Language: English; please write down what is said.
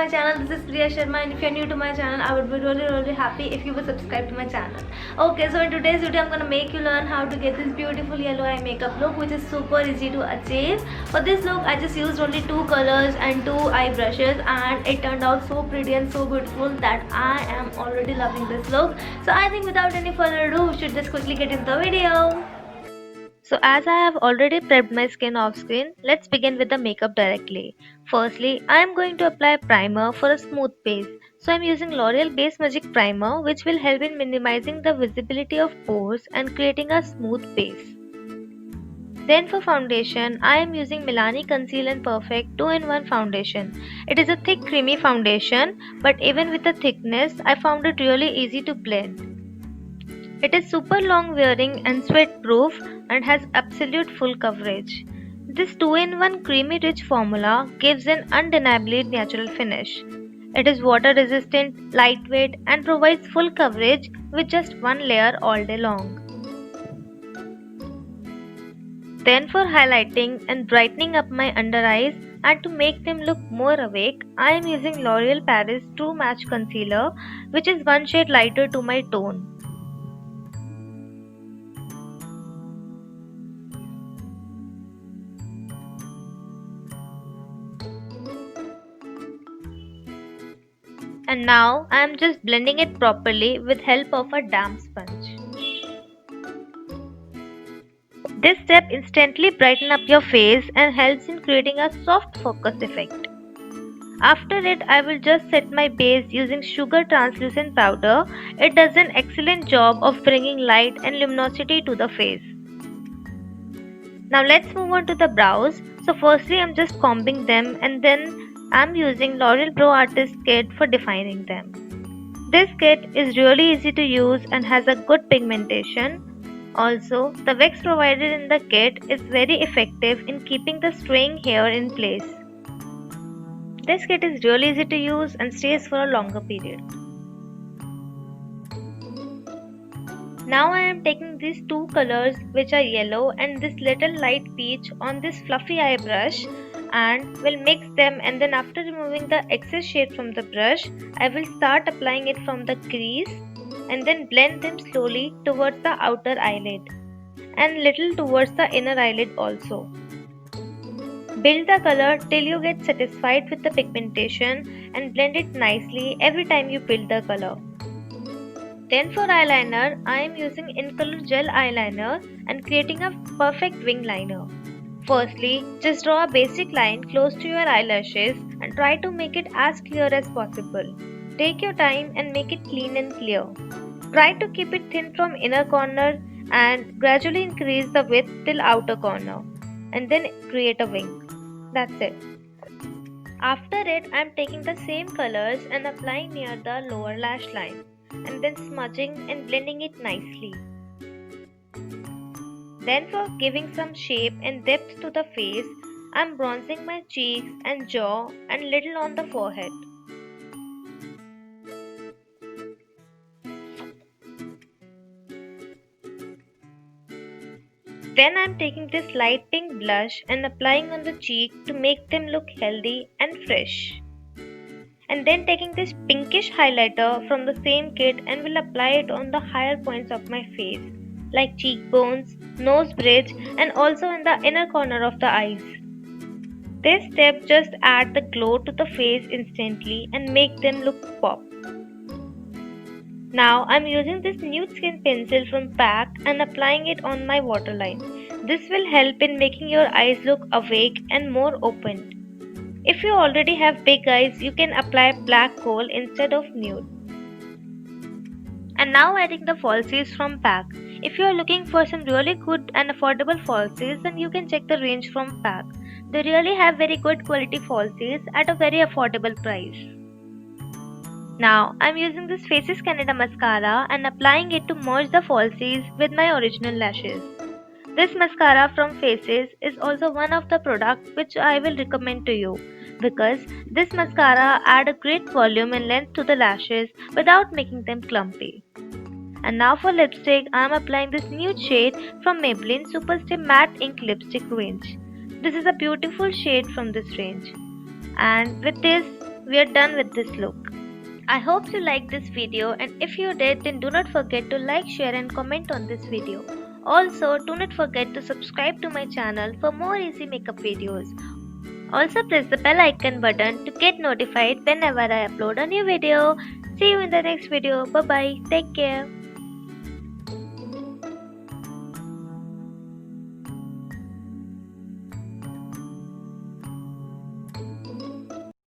my channel. This is Priya Sharma, and if you're new to my channel, I would be really happy if you would subscribe to my channel. Okay, so in today's video, I'm gonna make you learn how to get this beautiful yellow eye makeup look, which is super easy to achieve. For this look, I just used only 2 colors and 2 eye brushes, and it turned out so pretty and so beautiful that I am already loving this look. So I think without any further ado, we should just quickly get into the video. So as I have already prepped my skin off screen, let's begin with the makeup directly. Firstly, I am going to apply primer for a smooth base. So I am using L'Oreal Base Magic Primer, which will help in minimizing the visibility of pores and creating a smooth base. Then for foundation, I am using Milani Conceal and Perfect 2-in-1 foundation. It is a thick creamy foundation, but even with the thickness, I found it really easy to blend. It is super long wearing and sweat proof and has absolute full coverage. This 2-in-1 creamy rich formula gives an undeniably natural finish. It is water resistant, lightweight and provides full coverage with just one layer all day long. Then for highlighting and brightening up my under eyes and to make them look more awake, I am using L'Oreal Paris True Match Concealer, which is one shade lighter to my tone. And now I am just blending it properly with help of a damp sponge. This step instantly brightens up your face and helps in creating a soft focus effect. After it, I will just set my base using Sugar Translucent Powder. It does an excellent job of bringing light and luminosity to the face. Now let's move on to the brows. So firstly I am just combing them, and then I am using L'Oreal Pro Artist Kit for defining them. This kit is really easy to use and has a good pigmentation. Also, the wax provided in the kit is very effective in keeping the straying hair in place. This kit is really easy to use and stays for a longer period. Now I am taking these 2 colors, which are yellow and this little light peach, on this fluffy eye brush and will mix them, and then after removing the excess shade from the brush, I will start applying it from the crease and then blend them slowly towards the outer eyelid and little towards the inner eyelid also. Build the color till you get satisfied with the pigmentation and blend it nicely every time you build the color. Then for eyeliner, I am using InColor Gel Eyeliner and creating a perfect wing liner. Firstly, just draw a basic line close to your eyelashes and try to make it as clear as possible. Take your time and make it clean and clear. Try to keep it thin from inner corner and gradually increase the width till outer corner, and then create a wing. That's it. After it, I am taking the same colors and applying near the lower lash line, and then smudging and blending it nicely. Then for giving some shape and depth to the face, I am bronzing my cheeks and jaw and little on the forehead. Then I am taking this light pink blush and applying on the cheek to make them look healthy and fresh. And then taking this pinkish highlighter from the same kit and will apply it on the higher points of my face, like cheekbones, nose bridge and also in the inner corner of the eyes. This step just adds the glow to the face instantly and make them look pop. Now I am using this nude skin pencil from PAC and applying it on my waterline. This will help in making your eyes look awake and more opened. If you already have big eyes, you can apply black kohl instead of nude. And now adding the falsies from PAC. If you are looking for some really good and affordable falsies, then you can check the range from PAC. They really have very good quality falsies at a very affordable price. Now I am using this Faces Canada mascara and applying it to merge the falsies with my original lashes. This mascara from Faces is also one of the products which I will recommend to you, because this mascara adds a great volume and length to the lashes without making them clumpy. And now for lipstick, I am applying this nude shade from Maybelline Super Stay Matte Ink Lipstick range. This is a beautiful shade from this range. And with this, we are done with this look. I hope you liked this video, and if you did, then do not forget to like, share and comment on this video. Also, do not forget to subscribe to my channel for more easy makeup videos. Also, press the bell icon button to get notified whenever I upload a new video. See you in the next video. Bye bye. Take care.